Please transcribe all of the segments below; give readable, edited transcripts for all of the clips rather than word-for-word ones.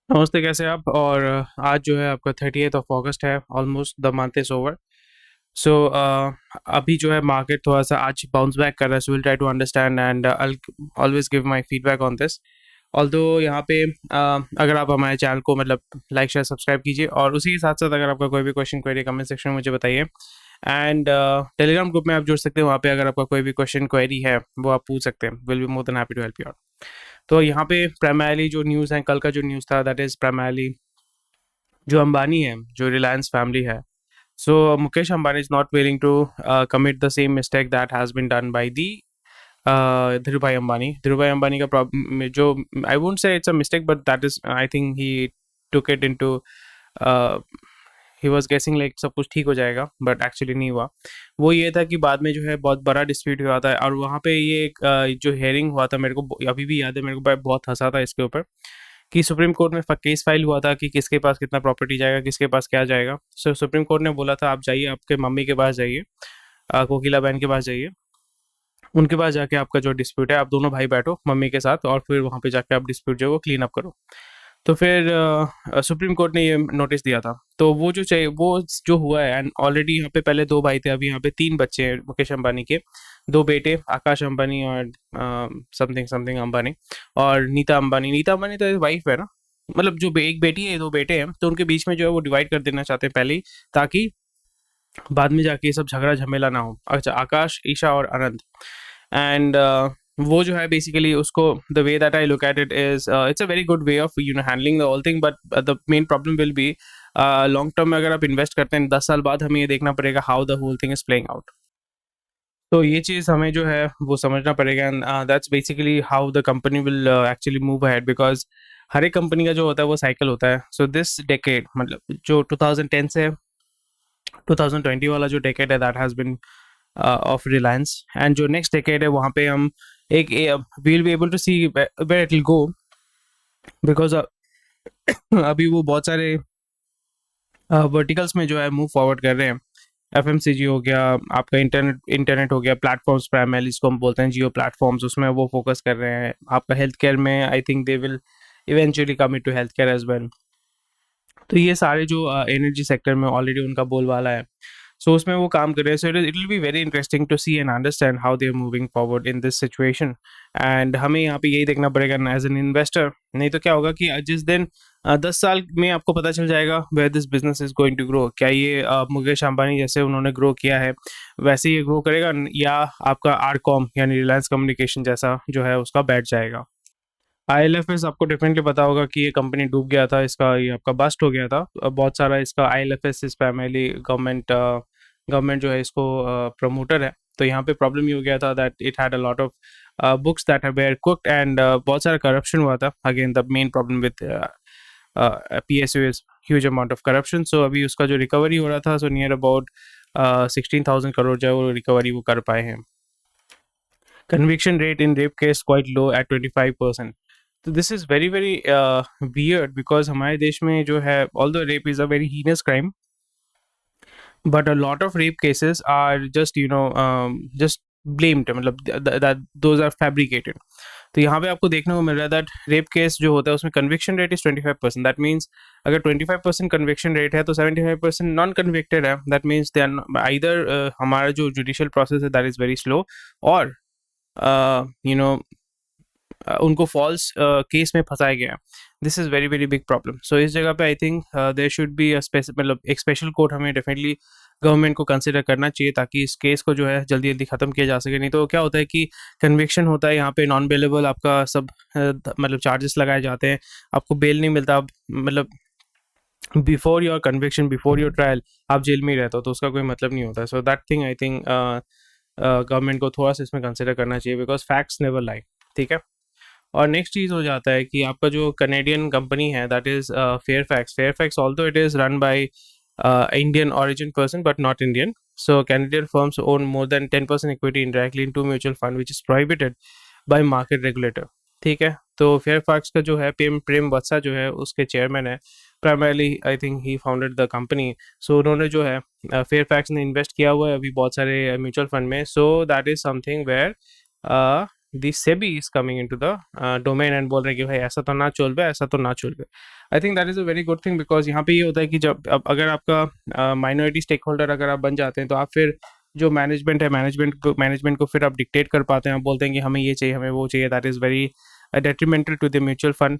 नमस्ते, कैसे हैं आप? और आज जो है आपका 30th ऑफ अगस्त है, almost the month is over. So अभी जो है मार्केट थोड़ा-सा आज बाउंस बैक कर रहा है, so will try to understand and I always give my feedback on this. Although यहाँ पे अगर आप हमारे चैनल को मतलब लाइक, शेयर, सब्सक्राइब कीजिए और उसी के साथ-साथ अगर आपका कोई भी क्वेश्चन, क्वेरी कमेंट सेक्शन में मुझे बताइए। एंड टेलीग्राम ग्रुप में आप जुड़ सकते हैं, वहाँ पे अगर आपका कोई भी क्वेश्चन, क्वेरी है, वो आप पूछ सकते हैं। Will be more than happy to help you out. तो यहाँ पे प्राइमरीली जो न्यूज़ है, कल का जो न्यूज़ था दैट इज़ प्राइमरीली जो अंबानी है, जो रिलायंस फैमिली है। So Mukesh Ambani is not willing to commit the same mistake that has been done by the Dhirubhai Ambani. Dhirubhai Ambani का problem जो I won't say it's a mistake, but that is I think he took it into uh, he was guessing like सब कुछ ठीक हो जाएगा, but actually नहीं हुआ। वो ये था कि बाद में जो है बहुत बड़ा डिस्प्यूट हुआ था और वहाँ पे ये एक जो हेयरिंग हुआ था, मेरे को अभी भी याद है, मेरे को बहुत हंसा था इसके ऊपर कि सुप्रीम कोर्ट में केस फाइल हुआ था कि किसके पास कितना प्रॉपर्टी जाएगा, किसके पास क्या जाएगा। सो सुप्रीम कोर्ट ने बोला था आप जाइए, आपके मम्मी के पास जाइए, कोकिला बहन के पास जाइए, उनके पास जाके आपका जो डिस्प्यूट है, आप दोनों भाई बैठो मम्मी के साथ और फिर वहाँ पे जाके आप डिस्प्यूट जो है वो क्लीन अप करो। तो फिर सुप्रीम कोर्ट ने ये नोटिस दिया था। तो वो जो चाहिए वो जो हुआ है, एंड ऑलरेडी यहाँ पे पहले दो भाई थे, अभी यहाँ पे तीन बच्चे हैं मुकेश अंबानी के, दो बेटे आकाश अंबानी और समथिंग समथिंग अंबानी और नीता अंबानी। नीता अंबानी तो वाइफ है ना, मतलब जो एक बेटी है दो बेटे हैं, तो उनके बीच में जो है वो डिवाइड कर देना चाहते हैं पहले ही, ताकि बाद में जाके ये सब झगड़ा झमेला ना हो। अच्छा, आकाश, ईशा और अनंत। एंड वो जो है बेसिकली उसको the way that I look at it is it's a very good way of handling the whole thing, but the main problem will be long term में अगर आप इन्वेस्ट करते हैं 10 साल बाद हमें ये देखना पड़ेगा how the whole thing is playing out. तो ये चीज़ हमें जो है वो समझना पड़ेगा, and that's basically how the company will actually move ahead, because हर एक कंपनी का जो होता है वो साइकिल होता है। सो दिस डेकेड मतलब जो 2010 से 2020 वाला जो डेकेड है that has been of Reliance, and जो नेक्स्ट डेकेड है वहाँ पे हम एक will be able to see where it will go, because अभी वो बहुत सारे वर्टिकल्स में जो है मूव फॉरवर्ड कर रहे हैं। एफएमसीजी हो गया, आपका इंटरनेट इंटरनेट हो गया, प्लेटफॉर्म्स प्राइमरली इसको हम बोलते हैं जियो प्लेटफॉर्म्स, उसमें वो फोकस कर रहे हैं। आपका हेल्थ केयर में I think they will eventually come to health care as well. तो ये सारे जो एनर्जी सेक्टर में ऑलरेडी उनका बोलबाला है, सो उसमें वो काम कर रहे हैं। So it will be very interesting to see and understand how they are moving forward in this situation. And हमें यहाँ पे यही देखना पड़ेगा ना एज एन इन्वेस्टर, नहीं तो क्या होगा कि जिस दिन 10 साल में आपको पता चल जाएगा where this business is going to grow, क्या ये मुकेश अंबानी जैसे उन्होंने ग्रो किया है वैसे ये ग्रो करेगा, या आपका आरकॉम यानी रिलायंस कम्युनिकेशन जैसा जो है उसका बैठ जाएगा। आईएलएफएस आपको डेफिनेटली पता होगा कि ये कंपनी डूब गया था, इसका ये आपका बस्ट हो गया था। बहुत सारा इसका आईएलएफएस इस प्राइमरली गवर्नमेंट जो है इसको प्रमोटर है। तो यहाँ पे प्रॉब्लम ये हो गया था that it had a lot of books that were cooked, and बहुत सारा करप्शन हुआ था। Again the main problem with PSU is huge amount of corruption. So अभी उसका जो रिकवरी हो रहा था, सो नियर अबाउट 16,000 करोड़ जो है वो रिकवरी वो कर पाए हैं। Conviction rate in rape case quite low at 25%. तो this is very very weird, because हमारे देश में जो है although rape is a very heinous crime, but a lot of rape cases are just just blamed, मतलब those are fabricated. तो यहाँ पे आपको देखने को मिल रहा है दैट रेप केस जो होता है उसमें conviction rate is 25%। That means अगर 25% कन्विक्शन रेट है तो 75% नॉन कन्विक्टेड है। That means they are either हमारा जो जुडिशियल प्रोसेस है दैट इज़ वेरी स्लो, और यू नो उनको फॉल्स केस में फंसाया गया। This is very very big problem. So इस जगह पे I think there should be मतलब एक स्पेशल कोर्ट हमें डेफिनेटली गवर्नमेंट को कंसिडर करना चाहिए, ताकि इस केस को जो है जल्दी जल्दी ख़त्म किया जा सके। नहीं तो क्या होता है कि कन्विक्शन होता है यहाँ पे नॉन बेलेबल, आपका सब मतलब चार्जेस लगाए जाते हैं, आपको बेल नहीं मिलता। मतलब before your conviction, before your trial आप जेल में ही रहते हो, तो उसका कोई मतलब नहीं होता है। So that thing I think government को थोड़ा सा इसमें कंसिडर करना चाहिए, बिकॉज फैक्ट्स नेवर लाई। ठीक है। और नेक्स्ट चीज़ हो जाता है कि आपका जो कनेडियन कंपनी है that is Fairfax although it is run by Indian origin person but not Indian. So Canadian firms own more than 10% equity indirectly into mutual fund which is prohibited by market regulator. ठीक है। तो Fairfax का जो है प्रेम प्रेम वत्सा जो है उसके chairman है, primarily I think he founded the company. So उन्होंने जो है फेयरफैक्स ने इन्वेस्ट किया हुआ है अभी बहुत सारे म्यूचुअल फंड में। So that is something where the SEBI is coming into the domain and बोल रहे हैं कि भाई ऐसा तो ना चल बे, ऐसा तो ना चल बे। I think that is a very good thing, because यहाँ पे ये होता है कि जब अगर आपका माइनॉरिटी स्टेक होल्डर अगर आप बन जाते हैं, तो आप फिर जो मैनेजमेंट है, मैनेजमेंट को फिर आप डिक्टेट कर पाते हैं। आप बोलते हैं कि हमें ये चाहिए, हमें वो चाहिए। That is very detrimental to the mutual fund,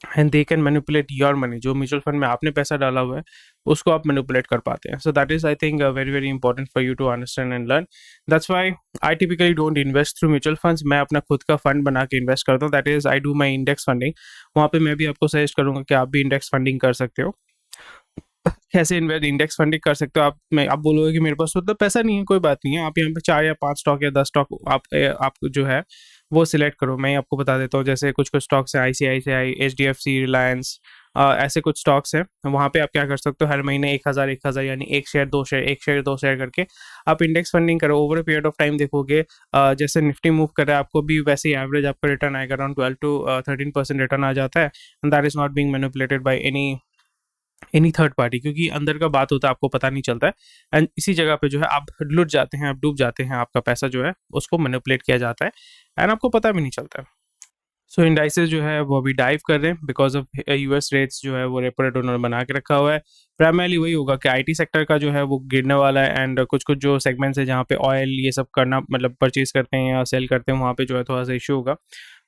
and they can manipulate your money. जो म्यूचुअल फंड में आपने पैसा डाला हुआ है, उसको आप मैनिपुलेट कर पाते हैं। So that is, I think, very very important for you to understand and learn. That's why I typically don't invest through mutual funds. मैं अपना खुद का फंड बना के इन्वेस्ट करता हूँ। That is, I do my index funding. वहाँ पे मैं भी आपको सजेस्ट करूँगा कि आप भी इंडेक्स फंडिंग कर सकते हो। कैसे इंडेक्स फंडिंग कर सकते हो आप बोलोगे कि मेरे पास तो उतना पैसा नहीं है, कोई बात नहीं है। आप यहाँ पे 4 या 5 स्टॉक या 10 स्टॉक आप जो है वो सिलेक्ट करो। मैं आपको बता देता हूँ, जैसे कुछ कुछ स्टॉक्स हैं, ICICI, HDFC, रिलायंस, ऐसे कुछ स्टॉक्स हैं। वहाँ पे आप क्या कर सकते हो, हर महीने 1000 यानी एक शेयर दो शेयर करके आप इंडेक्स फंडिंग करो। Over a period of time देखोगे, जैसे निफ्टी मूव कर रहा है, आपको भी वैसे ही एवरेज आपका रिटर्न आएगा, अराउंड 12 to 13% रिटर्न आ जाता है। And that is not being manipulated by any third party, क्योंकि अंदर का बात होता है, आपको पता नहीं चलता है। एंड इसी जगह पे जो है आप लुट जाते हैं, आप डूब जाते हैं, आपका पैसा जो है उसको मैनिपुलेट किया जाता है एंड आपको पता भी नहीं चलता है। सो इंडाइसेस जो है वो अभी डाइव कर रहे हैं बिकॉज ऑफ US रेट्स जो है वो रेपो रेट उन्होंने बना के रखा हुआ है। प्राइमरली वही होगा कि IT सेक्टर का जो है वो गिरने वाला है, एंड कुछ कुछ जो सेगमेंट्स है जहाँ पे ऑयल ये सब करना, मतलब परचेज करते हैं या सेल करते हैं, वहाँ पे जो है थोड़ा सा इशू होगा।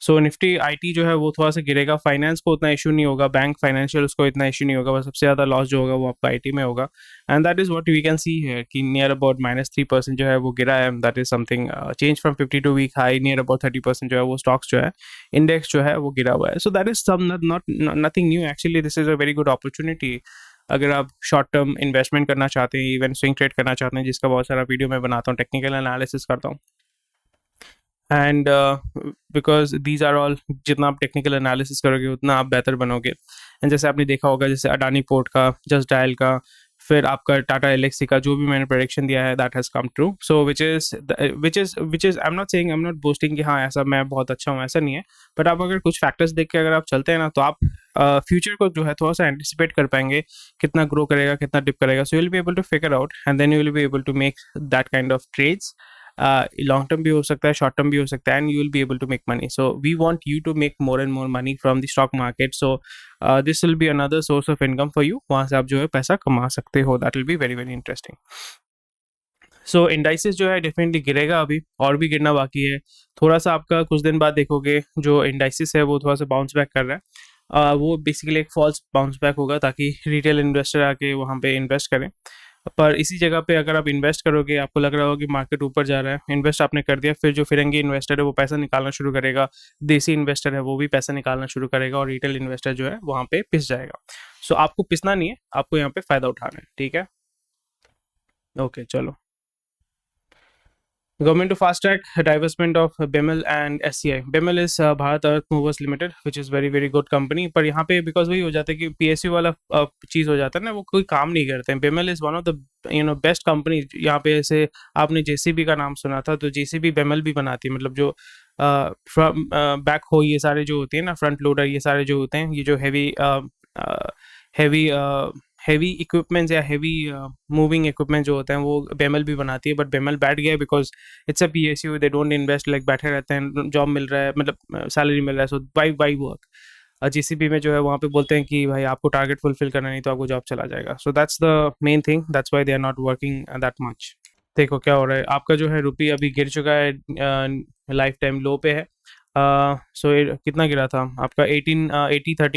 सो निफ्टी IT जो है वो थोड़ा सा गिरेगा। फाइनेंस को उतना इशू नहीं होगा, बैंक फाइनेंशियल उसको इतना इशू नहीं होगा, बस सबसे ज़्यादा लॉस जो होगा वो आपका IT में होगा। And that is what we can see है कि नियर अबाउट -3% जो है वो गिरा है। That is something change from 52 week high. Near about 30% जो है वो स्टॉक्स जो है, इंडेक्स जो है वो गिरा हुआ है। So that is some not nothing new actually. This is a very good opportunity अगर आप शॉर्ट टर्म इन्वेस्टमेंट करना चाहते हैं, इवन स्विंग ट्रेड करना चाहते हैं, जिसका बहुत सारा वीडियो मैं बनाता हूँ, टेक्निकल एनालिसिस करता हूँ। And because these are all, जितना आप टेक्निकल एनालिसिस करोगे उतना आप बेहतर बनोगे। एंड जैसे आपने देखा होगा, जैसे अडानी पोर्ट का, जस्ट डायल का, फिर आपका टाटा एलेक्सी का, जो भी मैंने प्रेडिक्शन दिया है that has come true. So which is I am not saying, I am not boasting कि हाँ ऐसा मैं बहुत अच्छा हूँ, ऐसा नहीं है। बट आप अगर कुछ फैक्टर्स देख के अगर आप चलते हैं ना, तो आप फ्यूचर को जो है थोड़ा सा एंटिसिपेट कर पाएंगे, कितना ग्रो करेगा, कितना डिप करेगा। So you will be able to figure out and then you will be able to make that kind of trades. Long term भी हो सकता है, शॉर्ट टर्म भी हो सकता है, and you will be able to make money. So we want you to make more and more money from the stock market. So this will be another source of income for you. वहाँ से आप जो है पैसा कमा सकते हो। That will be very very interesting. So indices जो है डेफिनेटली गिरेगा, अभी और भी गिरना बाकी है। थोड़ा सा आपका कुछ दिन बाद देखोगे जो इंडाइसिस है वो थोड़ा सा बाउंस बैक कर रहा है। वो बेसिकली एक फॉल्स बाउंस बैक होगा, ताकि रिटेल इन्वेस्टर आके वहाँ पे इन्वेस्ट करें। पर इसी जगह पे अगर आप इन्वेस्ट करोगे, आपको लग रहा होगा कि मार्केट ऊपर जा रहा है, इन्वेस्ट आपने कर दिया, फिर जो फिरंगी इन्वेस्टर है वो पैसा निकालना शुरू करेगा, देसी इन्वेस्टर है वो भी पैसा निकालना शुरू करेगा, और रिटेल इन्वेस्टर जो है वहाँ पे पिस जाएगा। सो आपको पिसना नहीं है, आपको यहाँ पे फायदा उठाना है। ठीक है, ओके, चलो। Government to fast track divestment of BEML and SCI. BEML is Bharat Earth Movers Limited, which is very very good company. पर यहाँ पे बिकॉज वही हो जाता है कि PSU वाला चीज़ हो जाता है ना, वो कोई काम नहीं करते हैं। BEML is one of the best company. यहाँ पे ऐसे आपने JCB का नाम सुना था, तो JCB BEML भी बनाती है। मतलब जो बैक हो, ये सारे जो होते हैं ना, फ्रंट लोडर, ये सारे जो होते हैं, ये जो हैवी हैवी इक्विपमेंट्स या हैवी मूविंग इक्विपमेंट जो होते हैं, वो बेमल भी बनाती है। बट बेमल बैठ गया है because it's a PSU, they don't invest, like बैठे रहते हैं, जॉब मिल रहा है, मतलब सैलरी मिल रहा है, सो वाई वर्क। JCB में जो है वहाँ पे बोलते हैं कि भाई आपको टारगेट फुलफिल करना नहीं तो आपको जॉब चला जाएगा। So that's the main thing, that's why they are not working that much. देखो क्या हो रहा है, आपका जो है रुपी अभी गिर चुका है, लाइफ टाइम लो पे है। सो कितना गिरा था आपका, 80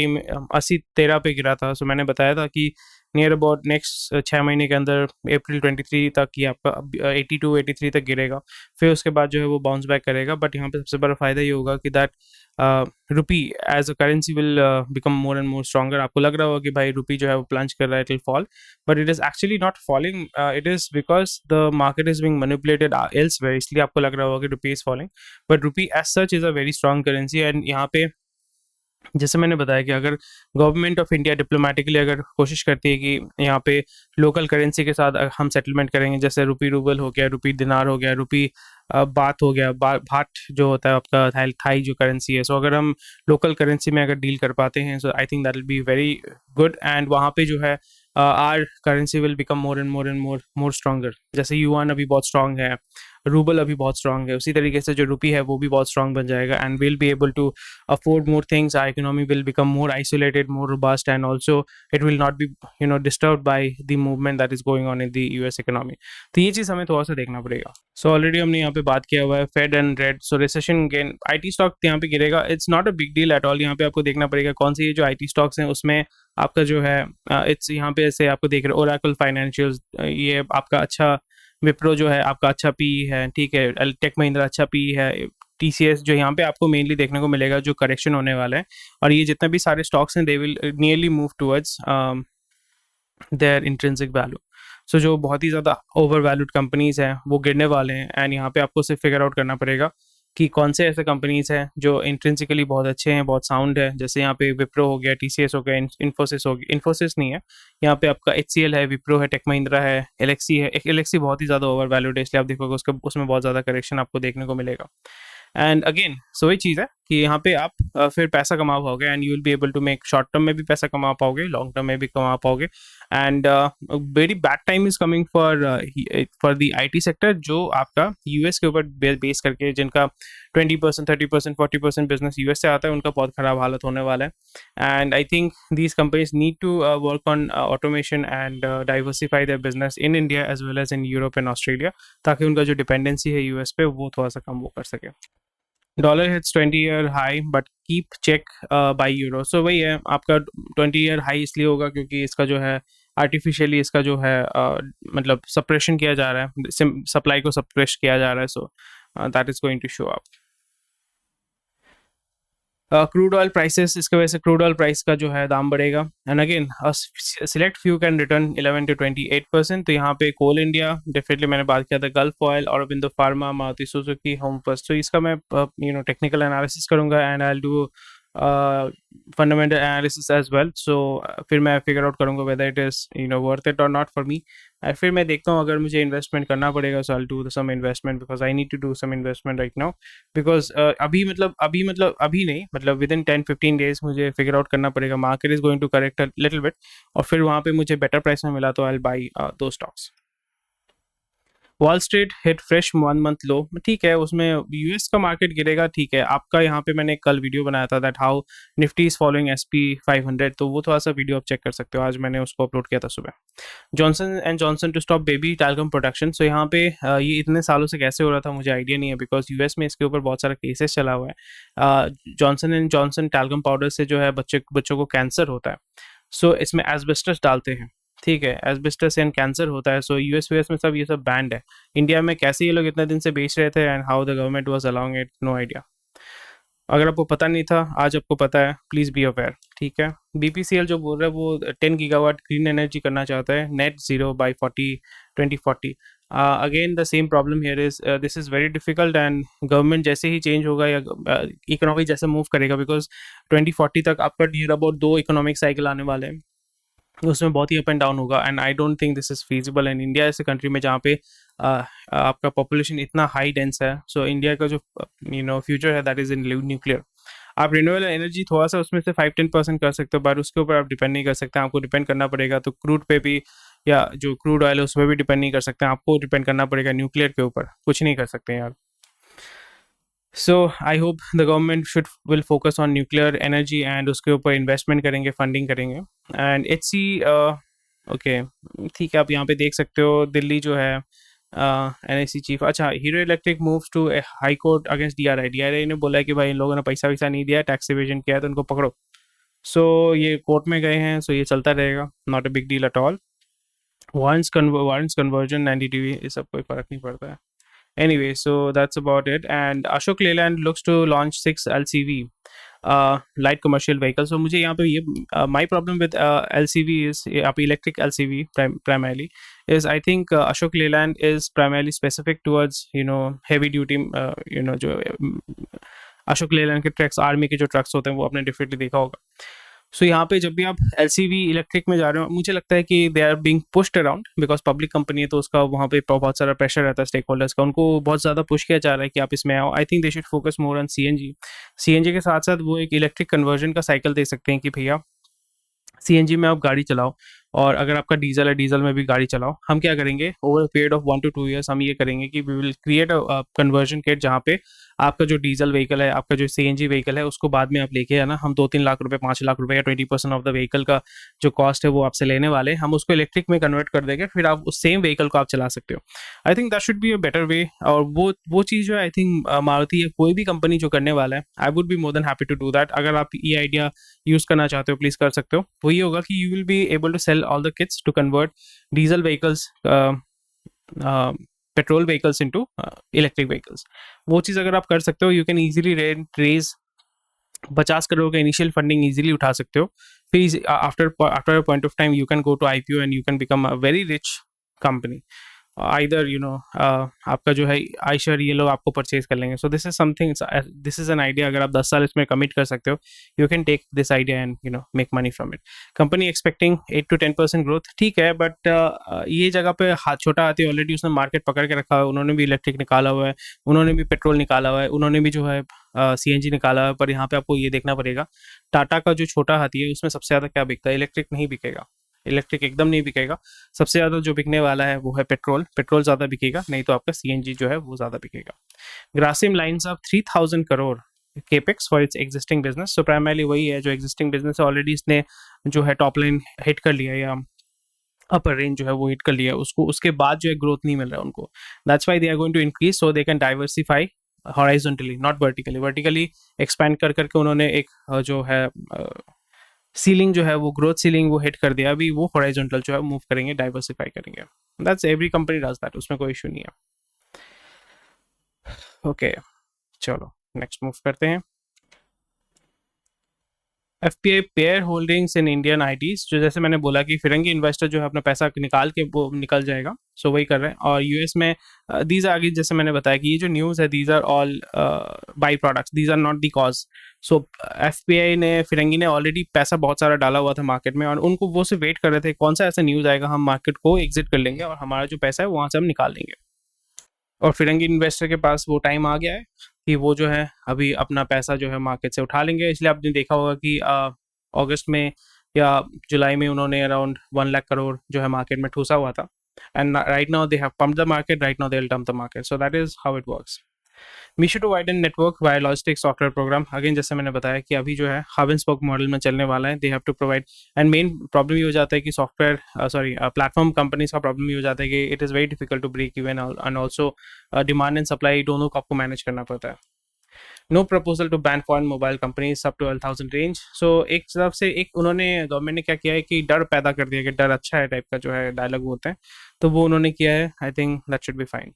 में 80-13 पे गिरा था। सो मैंने बताया था कि नियर अबाउट नेक्स्ट 6 महीने के अंदर अप्रैल 23 तक ये आपका 82-83 तक गिरेगा। फिर उसके बाद जो है वो बाउंस बैक करेगा। बट यहाँ पे सबसे बड़ा फायदा ये होगा कि that rupee as a currency will become more and more stronger. आपको लग रहा होगा कि भाई रुपी जो है वो प्लंज कर रहा है, it will fall, but it is actually not falling. It is because the market is being manipulated elsewhere, इसलिए आपको लग रहा होगा कि rupee is falling. But rupee as such is a very strong currency. And यहाँ पे जैसे मैंने बताया कि अगर गवर्नमेंट ऑफ इंडिया डिप्लोमेटिकली अगर कोशिश करती है कि यहाँ पे लोकल करेंसी के साथ हम सेटलमेंट करेंगे, जैसे रुपी रूबल हो गया, रुपी दिनार हो गया, रुपी बात हो गया, भाट जो होता है आपका थाई जो करेंसी है। सो अगर हम लोकल करेंसी में अगर डील कर पाते हैं, so I think that will be very good. And वहाँ पे जो है our currency will become more and more stronger. जैसे युआन अभी बहुत स्ट्रॉन्ग है, रूबल अभी बहुत स्ट्रांग है, उसी तरीके से जो रुपी है वो भी बहुत स्ट्रांग बन जाएगा, and will be able to afford more things. Our economy will become more isolated, more robust, and also it will not be disturbed by the movement that is going on in the US economy. तो ये चीज़ हमें थोड़ा सा देखना पड़ेगा. So already हमने यहाँ पे बात किया हुआ है Fed and red. So recession gain IT stock यहाँ पे गिरेगा. It's not a big deal at all. यहाँ पे आपको देखना पड़ेगा कौन सी ये जो आईटी स्टॉक्स हैं उसमें आपका जो है इट्स यहाँ पे ऐसे आपको देख रहे हो ओरेकल फाइनेंशियल्स, ये आपका अच्छा विप्रो जो है आपका अच्छा पी है, ठीक है, टेक महिंद्रा अच्छा पी है, टीसीएस जो यहाँ पे आपको मेनली देखने को मिलेगा जो करेक्शन होने वाला है, और ये जितने भी सारे स्टॉक्स हैं they will nearly move towards their intrinsic value. So जो बहुत ही ज़्यादा ओवर वैल्यूड कंपनीज हैं वो गिरने वाले हैं, एंड यहाँ पे आपको सिर्फ फिगर आउट करना पड़ेगा कि कौन से ऐसे कंपनीज हैं जो इंट्रिंसिकली बहुत अच्छे हैं, बहुत साउंड है. जैसे यहाँ पे विप्रो हो गया, टीसीएस हो गया, इन्फोसिस हो गया. इन्फोसिस नहीं है यहाँ पे, आपका एचसीएल है, विप्रो है, टेक महिंद्रा है, एलेक्सी है. एलेक्सी बहुत ही ज़्यादा ओवर वैल्यूड है, इसलिए आप देखोगे उसमें बहुत ज़्यादा करेक्शन आपको देखने को मिलेगा. एंड अगेन सो वही चीज़ है कि यहाँ पे आप फिर पैसा कमा पाओगे, and you will be able to make short term में भी पैसा कमा पाओगे, लॉन्ग टर्म में भी कमा पाओगे. And very bad time is coming for the IT sector, जो आपका यूएस के ऊपर बेस करके जिनका 20%, 30%, 40% बिजनेस यूएस से आता है, उनका बहुत ख़राब हालत होने वाला है. And I think these companies need to work on automation and diversify their business in India as well as in Europe and Australia, ताकि उनका जो डिपेंडेंसी है यूएस पे वो थोड़ा सा कम वो कर सके. Dollar hits 20-year high but keep check by euro. So वही है, आपका 20-year हाई इसलिए होगा क्योंकि इसका जो है आर्टिफिशियली इसका जो है मतलब सप्रेशन किया जा रहा है, सप्लाई को सप्रेस किया जा रहा है. So that is going to show up. Crude oil prices, इसके वजह से क्रूड ऑयल प्राइस का जो है दाम बढ़ेगा. And again select few can return 11 to 28%. तो यहाँ पे कोल इंडिया डेफिनेटली मैंने बात किया था, Gulf Oil, Aurobindo Pharma, Maruti Suzuki, Home First. तो इसका मैं टेक्निकल एनालिसिस करूँगा, and I will do fundamental analysis as well. So फिर मैं फिगर आउट करूँगा whether it is worth it और नॉट फॉर मी. और फिर मैं देखता हूँ अगर मुझे इन्वेस्टमेंट करना पड़ेगा, so I will do some investment because I need to do some investment right now. Because अभी नहीं, मतलब विद इन 10-15 डेज मुझे फिगर आउट करना पड़ेगा market is going to correct a little bit, और फिर वहाँ पे मुझे बेटर प्राइस में मिला तो आई विल बाई दो stocks. Wall street hit fresh 1 month लो, ठीक है, उसमें यूएस का मार्केट गिरेगा, ठीक है. आपका यहाँ पे मैंने कल वीडियो बनाया था that how Nifty is following SP 500, तो वो थोड़ा सा वीडियो आप चेक कर सकते हो, आज मैंने उसको अपलोड किया था सुबह. Johnson and Johnson to stop baby talcum production. So यहाँ पे ये इतने सालों से कैसे हो रहा था मुझे आइडिया नहीं है, बिकॉज यूएस में इसके ऊपर बहुत सारा केसेस चला हुआ है. Johnson and Johnson talcum powder से जो है बच्चों को कैंसर होता है. सो इसमें एस्बेस्टस डालते हैं, ठीक है, एस्बेस्टस एंड कैंसर होता है. सो यूएस में सब ये सब बैंड है. इंडिया में कैसे ये लोग इतने दिन से बेच रहे थे and how the government was allowing it, no idea. अगर आपको पता नहीं था, आज आपको पता है, प्लीज़ बी अवेयर, ठीक है. बीपीसीएल जो बोल रहा है वो 10 गीगावाट ग्रीन एनर्जी करना चाहता है, net zero by 2040. Again the same problem here is this is very difficult, and government जैसे ही चेंज होगा या इकोनॉमी जैसे मूव करेगा, बिकॉज 2040 तक आपका नियर अबाउट 2 इकोनॉमिक साइकिल आने वाले हैं, उसमें बहुत ही अप एंड डाउन होगा. And I don't think this is feasible in India ऐसे कंट्री में जहाँ पे आपका पॉपुलेशन इतना हाई डेंस है. सो इंडिया का जो फ्यूचर है दैट इज़ इन न्यूक्लियर. आप रिन्यूएबल एनर्जी थोड़ा सा उसमें से 5-10% कर सकते हो, बट उसके ऊपर आप डिपेंड नहीं कर सकते, आपको डिपेंड करना पड़ेगा तो क्रूड पे भी, या जो क्रूड ऑयल है उस पर भी डिपेंड नहीं कर सकते, आपको डिपेंड करना पड़ेगा न्यूक्लियर के ऊपर. कुछ नहीं कर सकते यार. So I hope the government will focus on nuclear energy and उसके ऊपर इन्वेस्टमेंट करेंगे, फंडिंग करेंगे. एंड ओके, ठीक है, आप यहाँ पे देख सकते हो दिल्ली जो है NIC चीफ, अच्छा, Hero Electric moves to high court against DRI ने बोला है कि भाई इन लोगों ने पैसा वैसा नहीं दिया, टैक्स इवेजन किया है, तो उनको पकड़ो. सो ये कोर्ट में गए हैं, सो ये चलता रहेगा, not a big deal at all. Warrants conversion 90 ये सब कोई फर्क नहीं पड़ता है. Anyway, so that's about it. And Ashok Leyland looks to launch 6 LCV light commercial vehicles. So मुझे यहाँ पे ये my problem with LCV is यहाँ पे electric LCV primarily is I think Ashok Leyland is primarily specific towards heavy duty जो अशोक लेलैंड के trucks, army के जो ट्रक्स होते हैं वो आपने डेफिनेटली देखा होगा. सो यहाँ पे जब भी आप LCV इलेक्ट्रिक में जा रहे हो, मुझे लगता है कि they are being pushed around, because public company है तो उसका वहाँ पे बहुत सारा प्रेशर रहता है स्टेक होल्डर्स का, उनको बहुत ज़्यादा पुश किया जा रहा है कि आप इसमें आओ. आई think they should focus more on CNG के साथ साथ वो एक इलेक्ट्रिक कन्वर्जन का साइकिल दे सकते हैं कि भैया CNG में आप गाड़ी चलाओ, और अगर आपका डीजल है, डीजल में भी गाड़ी चलाओ, हम क्या करेंगे over period of 1 to 2 years हम ये करेंगे कि we will create a conversion kit, जहाँ पे आपका जो डीजल व्हीकल है, आपका जो सीएनजी व्हीकल है, उसको बाद में आप लेके आना, हम 2-3 लाख रुपए, 5 लाख रुपए या 20% ऑफ द व्हीकल का जो कॉस्ट है वो आपसे लेने वाले हैं, हम उसको इलेक्ट्रिक में कन्वर्ट कर देंगे, फिर आप उस सेम व्हीकल को आप चला सकते हो। आई think that should be a better way. और वो चीज़ जो है, आई थिंक मारुति या कोई भी कंपनी जो करने वाला है, I would be more than happy to do that. अगर आप ये आइडिया यूज़ करना चाहते हो, प्लीज़ कर सकते हो। वो ये होगा कि you will be able to sell all the kits to convert diesel vehicles, petrol vehicles into electric vehicles. वो चीज़ अगर आप कर सकते हो, you can easily raise 50 crore का इनिशियल फंडिंग ईजिली उठा सकते हो। फिर after a point of time you can go to IPO and you can become a very rich company. Either आपका जो है आयशर, ये लोग आपको परचेज कर लेंगे। So this is something, this is an idea. अगर आप 10 साल इसमें कमिट कर सकते हो, you can take this idea and make money from it. Company expecting 8 to 10% growth, ठीक है, बट ये जगह पे छोटा हाथी ऑलरेडी उसने मार्केट पकड़ के रखा हुआ है। उन्होंने भी इलेक्ट्रिक निकाला हुआ है, उन्होंने भी पेट्रोल निकाला हुआ है, उन्होंने भी जो है सीएनजी निकाला हुआ है। पर यहाँ पे आपको ये देखना पड़ेगा, टाटा का जो छोटा हाथी है उसमें सबसे ज़्यादा क्या बिकता है? इलेक्ट्रिक नहीं बिकेगा, इलेक्ट्रिक एकदम नहीं बिकेगा। सबसे ज़्यादा जो बिकने वाला है वो है पेट्रोल, पेट्रोल ज़्यादा बिकेगा, नहीं तो आपका सीएनजी जो है वो ज़्यादा बिकेगा। Grasim lines of 3000 crore capex for its existing business. So primarily वही है, जो एग्जिस्टिंग बिजनेस है ऑलरेडी इसने जो है टॉप लाइन हिट कर लिया है, या अपर रेंज जो है वो हिट कर लिया है, उसको उसके बाद जो है ग्रोथ नहीं मिल रहा है उनको। That's why they are going to increase, so they can diversify horizontally, not vertically. Vertically expand कर करके उन्होंने एक जो है सीलिंग जो है वो ग्रोथ सीलिंग वो हिट कर दिया। अभी वो हॉराइजॉन्टल जो है मूव करेंगे, डाइवर्सिफाई करेंगे। That's every company does that, उसमें कोई इशू नहीं है। ओके, चलो नेक्स्ट मूव करते हैं। FPI pair holdings in Indian ITs, जो जैसे मैंने बोला कि फिरंगी इन्वेस्टर जो है अपना पैसा निकाल के वो निकल जाएगा, सो वही कर रहे हैं। और यूएस में दीज आगे जैसे मैंने बताया कि ये जो न्यूज़ है, these are all by products, these are not the cause. So FPI ने, फिरंगी ने ऑलरेडी पैसा बहुत सारा डाला हुआ था मार्केट में, और उनको वो से वेट कर रहे थे कौन सा ऐसा न्यूज़ आएगा, हम मार्केट को एग्जिट कर लेंगे और हमारा जो पैसा है वहाँ से हम निकाल लेंगे। और फिरंगी इन्वेस्टर के पास वो टाइम आ गया है कि वो जो है अभी अपना पैसा जो है मार्केट से उठा लेंगे। इसलिए आपने देखा होगा कि अगस्त में या जुलाई में उन्होंने अराउंड 1 लाख करोड़ जो है मार्केट में ठूसा हुआ था। And right now they have pumped the market, right now they will dump the market. So that is how it works. Meesho to widen network via logistic software program, again जैसे मैंने बताया कि अभी जो है हब एंड स्पोक मॉडल में चलने वाला है। They have to provide, and main problem ये हो जाता है कि सॉफ्टवेयर प्लेटफॉर्म कंपनीज का प्रॉब्लम ये हो जाता है कि it is very difficult to break even, and also demand and supply दोनों को आपको मैनेज करना पड़ता है। No proposal to ban foreign mobile companies up to 12,000 range. So एक तरफ से एक उन्होंने गवर्नमेंट ने क्या किया है कि डर पैदा कर दिया, कि डर अच्छा है टाइप का जो है डायलॉग होता है, तो वो उन्होंने किया है। आई think that should be fine.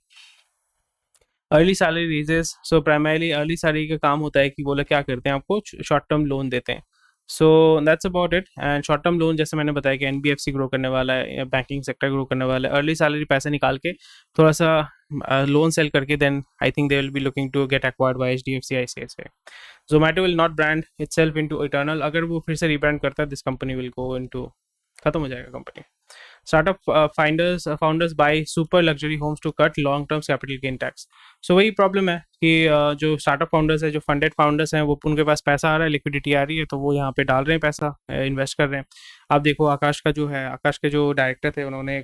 Early salary ridges, so primarily early salary का काम होता है कि वो लोग क्या करते हैं, आपको शॉर्ट टर्म लोन देते हैं। So that's about it. And short term loan जैसे मैंने बताया कि एनबीएफसी ग्रो करने वाला है, या बैंकिंग सेक्टर ग्रो करने वाला है। अर्ली सैलरी पैसे निकाल के थोड़ा सा लोन सेल करके, then I think they will be looking to get acquired by HDFC ICICI. Zomato will not brand itself into Eternal, अगर वो फिर से रीब्रांड करता है, this company will go into, खत्म हो जाएगा company. Startup founders buy super luxury homes to cut long term capital gain tax. So वही प्रॉब्लम है कि जो स्टार्टअप फाउंडर्स है, जो फंडेड फाउंडर्स हैं, वो उनके पास पैसा आ रहा है, लिक्विडिटी आ रही है, तो वो यहाँ पे डाल रहे हैं पैसा, इन्वेस्ट कर रहे हैं। आप देखो आकाश का जो है, आकाश के जो डायरेक्टर थे, उन्होंने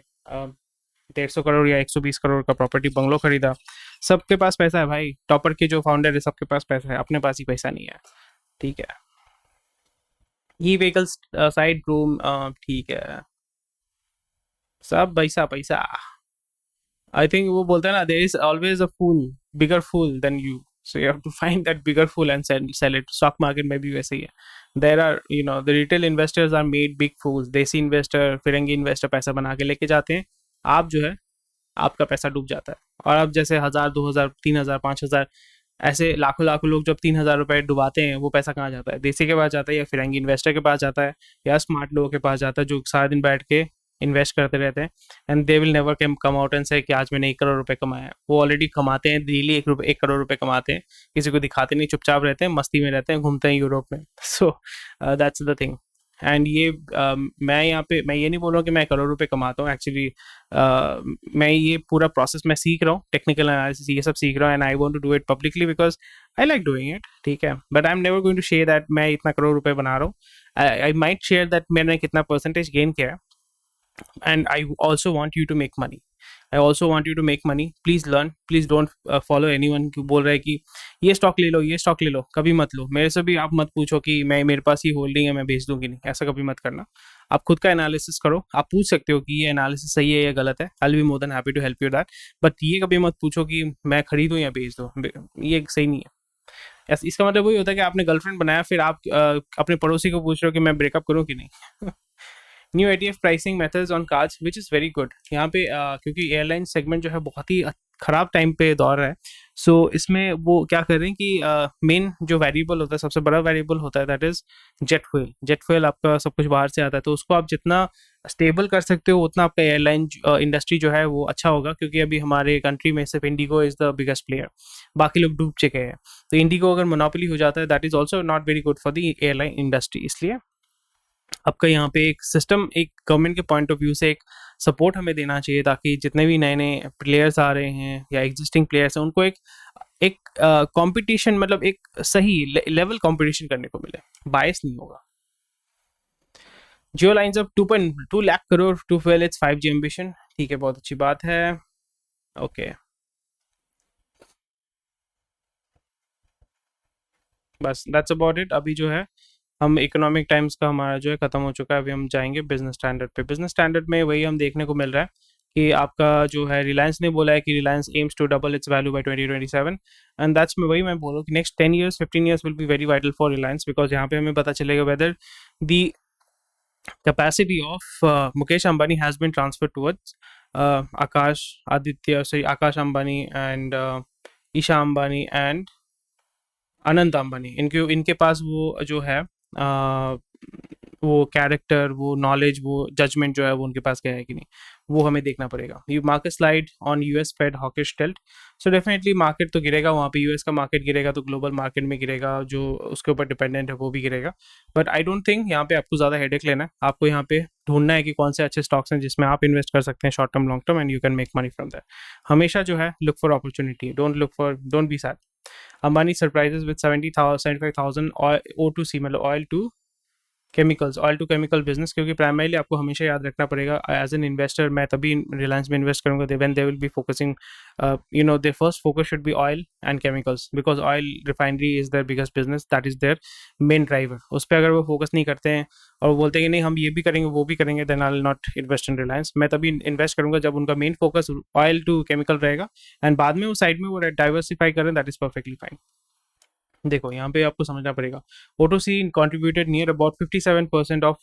150 करोड़ या 120 करोड़ का प्रॉपर्टी बंगलो खरीदा। सबके पास पैसा है भाई, टॉपर के जो फाउंडर है सबके पास पैसा है, अपने पास ही पैसा नहीं है। ठीक है, ई व्हीकल्स साइड रूम, ठीक है, सब पैसा पैसा। आई थिंक वो बोलते हैं ना, there is always a fool, bigger fool than you, so you have to find that bigger fool and sell it. Stock market में भी वैसे ही है। There are the retail investors are made big fools. Desi investor, Firangi investor पैसा बना के लेके जाते हैं, आप जो है आपका पैसा डूब जाता है। और अब जैसे 1000, 2000, 3000, 5000 ऐसे लाखों लाखों लोग जब 3000 रुपए डुबाते हैं, वो पैसा कहाँ जाता है? देसी के पास जाता है, या फिरंगी इन्वेस्टर के पास जाता है, या स्मार्ट लोगों के पास जाता है जो सारा दिन बैठ के इन्वेस्ट करते रहते हैं। And they will never come out and से कि आज मैंने 1 करोड़ रुपए कमाया है। वो ऑलरेडी कमाते हैं, डेली 1 करोड़ रुपए कमाते हैं, किसी को दिखाते नहीं, चुपचाप रहते हैं, मस्ती में रहते हैं, घूमते हैं यूरोप में। सो दैट्स द थिंग। एंड ये मैं यहाँ पे मैं ये नहीं बोल रहा हूँ कि मैं करोड़ रुपए कमाता हूँ। एक्चुअली मैं ये पूरा प्रोसेस मैं सीख रहा हूँ, टेक्निकल एनालिसिस ये सब सीख रहा हूँ, and I want to do it publicly because I like doing it. ठीक है, but I am never going to share that मैं इतना करोड़ रुपए बना रहा हूँ। आई माइट शेयर दैट मैंने कितना परसेंटेज गेन किया है, and I also want you to make money. I also want you to make money. Please learn. Please don't follow anyone who बोल रहा है कि ये स्टॉक ले लो, ये स्टॉक ले लो. कभी मत लो. मेरे से भी आप मत पूछो कि मैं मेरे पास ही होल्डिंग है, मैं बेच दूंगी नहीं. ऐसा कभी मत करना. आप खुद का एनालिसिस करो. आप पूछ सकते हो कि ये एनालिसिस सही है या गलत है. I will be more than happy to help you that. But ये कभी मत पूछो कि मैं खरीदूं या बेच दूं. ये सही नहीं है. इसका मतलब वही होता है कि आपने गर्लफ्रेंड बनाया, फिर आप अपने पड़ोसी को पूछ रहे हो कि मैं ब्रेकअप करूं कि नहीं. New ETF pricing methods on cards which is very good. यहाँ पे क्योंकि एयरलाइन सेगमेंट जो है बहुत ही खराब टाइम पे दौर रहा है. सो इसमें वो क्या कर रहे हैं कि मेन जो वेरिएबल होता है, सबसे बड़ा वेरिएबल होता है, that is jet fuel. Jet fuel आपका सब कुछ बाहर से आता है, तो उसको आप जितना स्टेबल कर सकते हो उतना आपका एयरलाइन इंडस्ट्री जो है वो अच्छा होगा. क्योंकि अभी हमारे कंट्री में सिर्फ Indigo is the biggest player, बाकी लोग डूब चुके हैं. तो इंडिगो अगर मोनोपोली हो जाता है, that is also not very good for the airline industry. इसलिए आपका यहाँ पे एक सिस्टम, एक गवर्नमेंट के पॉइंट ऑफ व्यू से एक सपोर्ट हमें देना चाहिए, ताकि जितने भी नए नए प्लेयर्स आ रहे हैं या एग्जिस्टिंग प्लेयर्स हैं, उनको एक एक कंपटीशन, मतलब एक सही लेवल कंपटीशन करने को मिले. बायस नहीं होगा. Jio lines up 2.2 lakh crore to fuel its 5G ambition. ठीक है, बहुत अच्छी बात है. ओके, बस दैट्स अबाउट इट. अभी जो है हम इकोनॉमिक टाइम्स का हमारा जो है ख़त्म हो चुका है. अभी हम जाएंगे बिजनेस स्टैंडर्ड पे. बिजनेस स्टैंडर्ड में वही हम देखने को मिल रहा है कि आपका जो है रिलायंस ने बोला है कि Reliance aims to double its value by 2027. And that's में वही मैं बोल रहा हूँ कि next 10 years 15 years will be very vital for Reliance. Because यहाँ पे हमें पता चलेगा whether the capacity of Mukesh Ambani has been transferred towards Akash Ambani and Isha Ambani and Anant Ambani. इनके पास वो जो है वो कैरेक्टर, वो नॉलेज, वो जजमेंट जो है वो उनके पास गया है कि नहीं, वो हमें देखना पड़ेगा. You market slide on US Fed hawkish tilt. So definitely market तो गिरेगा वहाँ पे. यूएस का मार्केट गिरेगा तो ग्लोबल मार्केट में गिरेगा, जो उसके ऊपर डिपेंडेंट है वो भी गिरेगा. बट आई डोंट थिंक यहाँ पे आपको ज़्यादा हेडेक लेना है. आपको यहाँ पे ढूंढना है कि कौन से अच्छे स्टॉक्स हैं जिसमें आप इन्वेस्ट कर सकते हैं short term long term, and you can make money from that. हमेशा जो है look for opportunity, don't be sad. Ambani surprises with 75,000 O2C, मतलब oil to chemicals, oil to chemical business. क्योंकि प्राइमरीली आपको हमेशा याद रखना पड़ेगा एज एन इन्वेस्टर, मैं तभी रिलायंस में इन्वेस्ट करूंगा when they will be focusing, you know, their first focus should be oil and chemicals. Because oil refinery is their biggest business, that is their main driver. उस पर अगर वो focus नहीं करते हैं और बोलते हैं कि नहीं हम ये भी करेंगे वो भी करेंगे, then I will not invest in Reliance. मैं तभी इन्वेस्ट करूंगा जब उनका main focus oil to chemical रहेगा, एंड बाद में वो साइड में वो डाइवर्सिफाई करें, दैट इज परफेक्टली फाइन. देखो यहाँ पे आपको समझना पड़ेगा, O2C contributed near about 57% of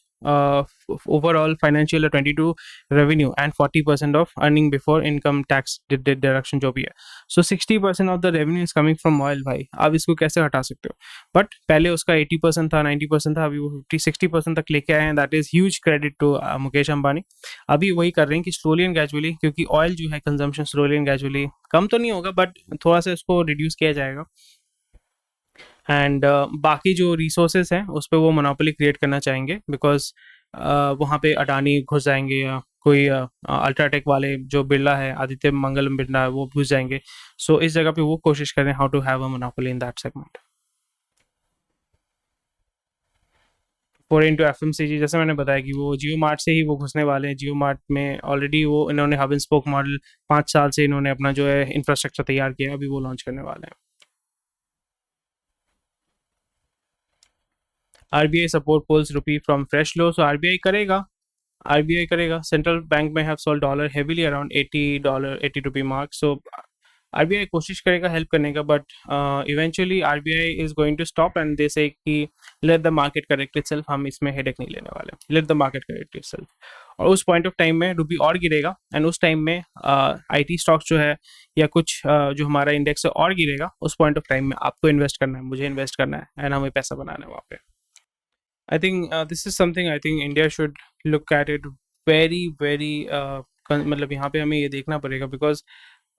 overall financial year 22 revenue and 40% of earning before income tax deduction जो भी है. So 60% of the revenue is coming from oil. भाई आप इसको कैसे हटा सकते हो? बट पहले उसका 80% था, 90% था, अभी वो 50-60% तक लेके आए हैं. That is huge credit to Mukesh Ambani. अभी वही कर रहे हैं कि स्लोली एंड ग्रेजुअली, क्योंकि ऑयल जो है कंजम्पशन स्लोली एंड ग्रेजुअली कम तो नहीं होगा, बट थोड़ा सा इसको रिड्यूस किया जाएगा. एंड बाकी जो रिसोर्सेज हैं उस पर वो मोनोपोली क्रिएट करना चाहेंगे. बिकॉज वहाँ पे अडानी घुस जाएंगे, या कोई अल्ट्राटेक वाले जो बिरला है, आदित्य मंगलम बिरला है, वो घुस जाएंगे. सो इस जगह पे वो कोशिश करें how to have a monopoly in that segment. For into FMCG, जैसे मैंने बताया कि वो जियो मार्ट से ही वो घुसने वाले हैं. जियो मार्ट में ऑलरेडी वो इन्होंने हब एंड स्पोक मॉडल 5 साल से इन्होंने अपना जो है इंफ्रास्ट्रक्चर तैयार किया, अभी वो लॉन्च करने वाले हैं. RBI support pulls rupee from fresh low. So RBI करेगा. Central bank may have sold dollar heavily around $80, ₹80 mark. So RBI कोशिश करेगा हेल्प करने का, but eventually RBI is going to stop and they say कि let the market correct itself. हम इसमें headache नहीं लेने वाले, let the market correct itself. और उस पॉइंट ऑफ टाइम में रुपी और गिरेगा, एंड उस टाइम में आईटी स्टॉक्स जो है या कुछ जो हमारा इंडेक्स है और गिरेगा. उस पॉइंट ऑफ टाइम में आपको इन्वेस्ट करना है, मुझे इन्वेस्ट करना है, एंड हमें पैसा बनाना है वहाँ पे. I think this is something I think India should look at it very मतलब यहाँ पे हमें ये देखना पड़ेगा. Because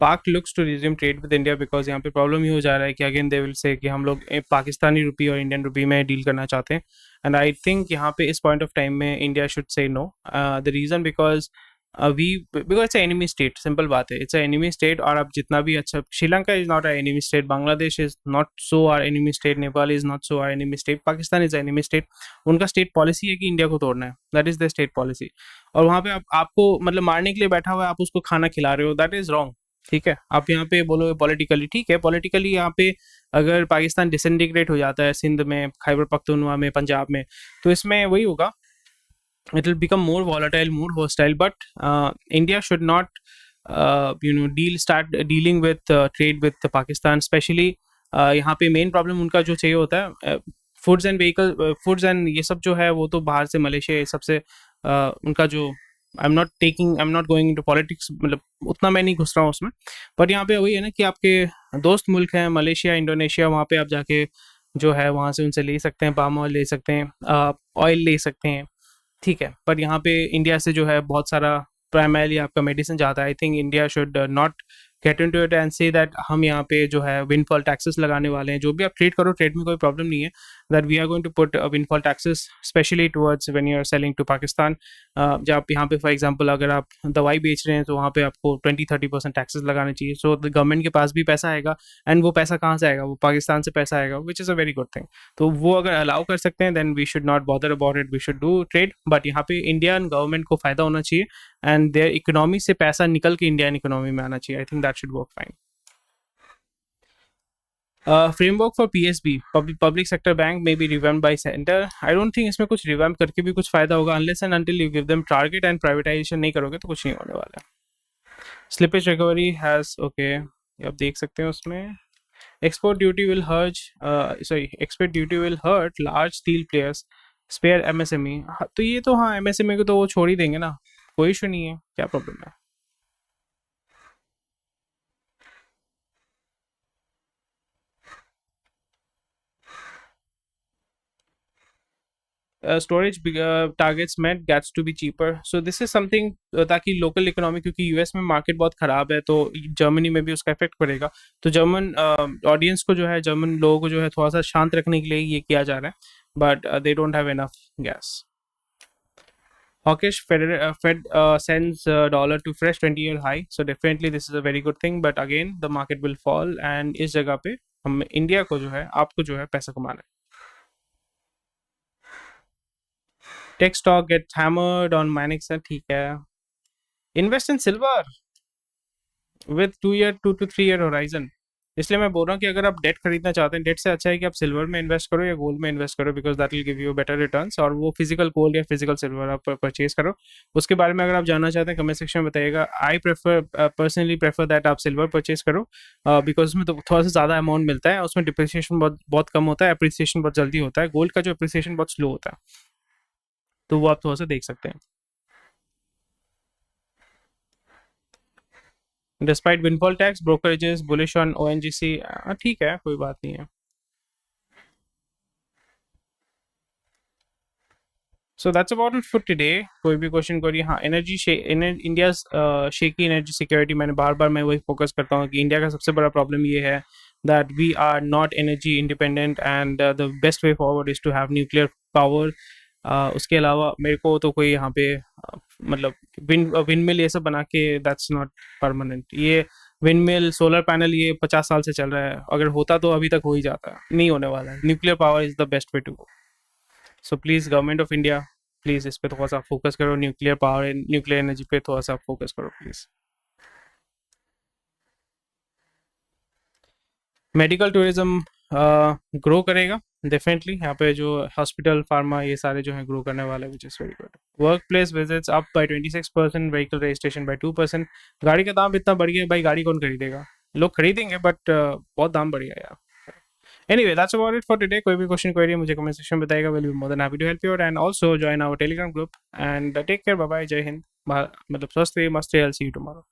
Pak looks to resume trade with India, because यहाँ पे प्रॉब्लम ये हो जा रहा है कि अगेन दे विल से कि हम लोग पाकिस्तानी रुपी और इंडियन रुपी में डील करना चाहते हैं. एंड आई थिंक यहाँ पे इस पॉइंट ऑफ टाइम में India should say no. The reason because we because it's enemy state, simple बात है, इट्स एनिमी स्टेट। और आप जितना भी अच्छा, Sri Lanka is not a enemy state, Bangladesh is not so our enemy state, Nepal is not so our enemy state, Pakistan is enemy state. उनका state policy है कि इंडिया को तोड़ना है, that is the state policy. और वहाँ पे आपको मतलब मारने के लिए बैठा हुआ है, आप उसको खाना खिला रहे हो, दैट इज रॉन्ग। ठीक है, आप यहाँ पे बोलोगे पॉलिटिकली, ठीक है, पॉलिटिकली यहाँ पे अगर पाकिस्तान डिसइंटीग्रेट हो जाता है सिंध में, खैबर पख्तूनख्वा में, पंजाब में, तो इसमें वही होगा, it will become more volatile, more hostile. But India should not, start dealing with trade with Pakistan, especially यहाँ पे मेन प्रॉब्लम उनका जो चाहिए होता है, foods and vehicle, foods and ये सब जो है वो तो बाहर से, मलेशिया, ये सबसे उनका जो, I am not going into politics, मतलब उतना मैं नहीं घुस रहा हूँ उसमें। बट यहाँ पे वही है ना कि आपके दोस्त मुल्क हैं, मलेशिया, इंडोनेशिया, वहाँ पे आप जाके जो है वहाँ से उनसे ले सकते हैं, पाम ऑयल ले सकते हैं, ऑयल ले सकते हैं, ठीक है। पर यहाँ पे इंडिया से जो है बहुत सारा प्राइमरली आपका मेडिसिन जाता है। I think India should not get into it and say that हम यहाँ पे जो है विंडफॉल टैक्सेस लगाने वाले हैं। जो भी आप ट्रेड करो, ट्रेड में कोई प्रॉब्लम नहीं है, that we are going to put windfall taxes specially towards when you are selling to Pakistan. जब आप यहाँ पे फॉर एग्जांपल अगर आप दवाई बेच रहे हैं तो वहाँ पे आपको 20-30% टैक्सेस लगाने चाहिए। सो द गवर्नमेंट के पास भी पैसा आएगा, एंड वो पैसा कहाँ से आएगा, वो पाकिस्तान से पैसा आएगा, which is a very good thing. तो वो अगर अलाउ कर सकते हैं, then we should not bother about it, we should do trade. But यहाँ पे इंडियन गवर्नमेंट को फायदा होना चाहिए, एंड देयर इकोनॉमी से पैसा निकल के इंडियन इकोनॉमी में आना चाहिए। आई think that should work fine. Framework for PSB, public sector bank, may be revamped bye centre. I don't think इसमें कुछ रिवैम्प करके भी कुछ फायदा होगा, unless and until you give them target and privatisation नहीं करोगे तो कुछ नहीं होने वाला है। स्लिपेज रिकवरी हैज, ओके, आप देख सकते हैं उसमें export duty will hurt, export duty will hurt large steel players, spare MSME। तो ये तो हाँ, MSME को तो वो छोड़ ही देंगे ना, कोई इशू नहीं है, क्या प्रॉब्लम है। Storage targets met gets to be cheaper, so this is something, ताकि लोकल इकोनॉमी, क्योंकि यूएस में मार्केट बहुत ख़राब है तो जर्मनी में भी उसका इफेक्ट पड़ेगा। तो जर्मन ऑडियंस को जो है, जर्मन लोगों को जो है थोड़ा सा शांत रखने के लिए ये किया जा रहा है, but they don't have enough gas. Hawkish Fed sends dollar to fresh 20-year high, so definitely this is a very good thing, but again the market will fall, and इस जगह पे हम इंडिया को जो है, आपको जो है पैसा कमाना है। Tech stock get hammered on mining, ठीक है। Invest in silver with 2 to 3 year horizon. इसलिए मैं बोल रहा हूँ कि अगर आप डेट खरीदना चाहते हैं, डेट से अच्छा है कि आप सिल्वर में इन्वेस्ट करो या गोल्ड में इन्वेस्ट करो, because that will give you better returns. और वो फिजिकल गोल्ड या फिजिकल सिल्वर आप परचेज करो। उसके बारे में अगर आप जानना चाहते हैं कमेंट सेक्शन में बताइएगा। आई पर्सनली प्रेफर दैट आप सिल्वर परचेज करो, बिकॉज उसमें तो थोड़ा सा ज़्यादा अमाउंट मिलता है, उसमें डिप्रिसिएशन बहुत बहुत कम होता है, अप्रिसिएशन बहुत जल्दी होता है। गोल्ड का जो अप्रिसिएशन बहुत स्लो होता है, तो वो आप थोड़ा सा देख सकते हैं। Despite windfall tax, brokerages bullish on ONGC, ठीक है, कोई बात नहीं है। So that's about it for today. कोई भी क्वेश्चन करिए। हाँ, इंडिया शेकी एनर्जी सिक्योरिटी, मैंने बार बार मैं वही फोकस करता हूँ कि इंडिया का सबसे बड़ा प्रॉब्लम ये है that we are not energy independent, and the best way forward is to have nuclear power. उसके अलावा मेरे को तो कोई यहाँ पे मतलब विंड मिल ये सब बना के, दैट्स नॉट परमानेंट। ये विंड मिल, सोलर पैनल, ये 50 साल से चल रहा है, अगर होता तो अभी तक हो ही जाता, नहीं होने वाला है। Nuclear power is the best way to go. So please government of India, please इस पे थोड़ा सा फोकस करो, न्यूक्लियर पावर, न्यूक्लियर एनर्जी पे थोड़ा सा फोकस करो प्लीज़। मेडिकल टूरिज्म ग्रो करेगा डेफिनेटली, यहाँ पे जो हॉस्पिटल, फार्मा, ये सारे जो हैं ग्रो करने वाले हैं, which is very good. Work place visits up by 26%, vehicle registration by 2%। गाड़ी का दाम इतना बढ़ गया भाई, गाड़ी कौन खरीदेगा, लोग खरीदेंगे बट बहुत दाम बढ़ गया यार। Anyway, that's about it for today. कोई भी क्वेश्चन क्वेरी मुझे कमेंट सेक्शन में बताएगा, will be more than happy to help you out, and also join our Telegram group, and take care, bye bye, जय हिंद। मतलब स्वस्थ रहिए, मस्त रहिए, I'll see you tomorrow.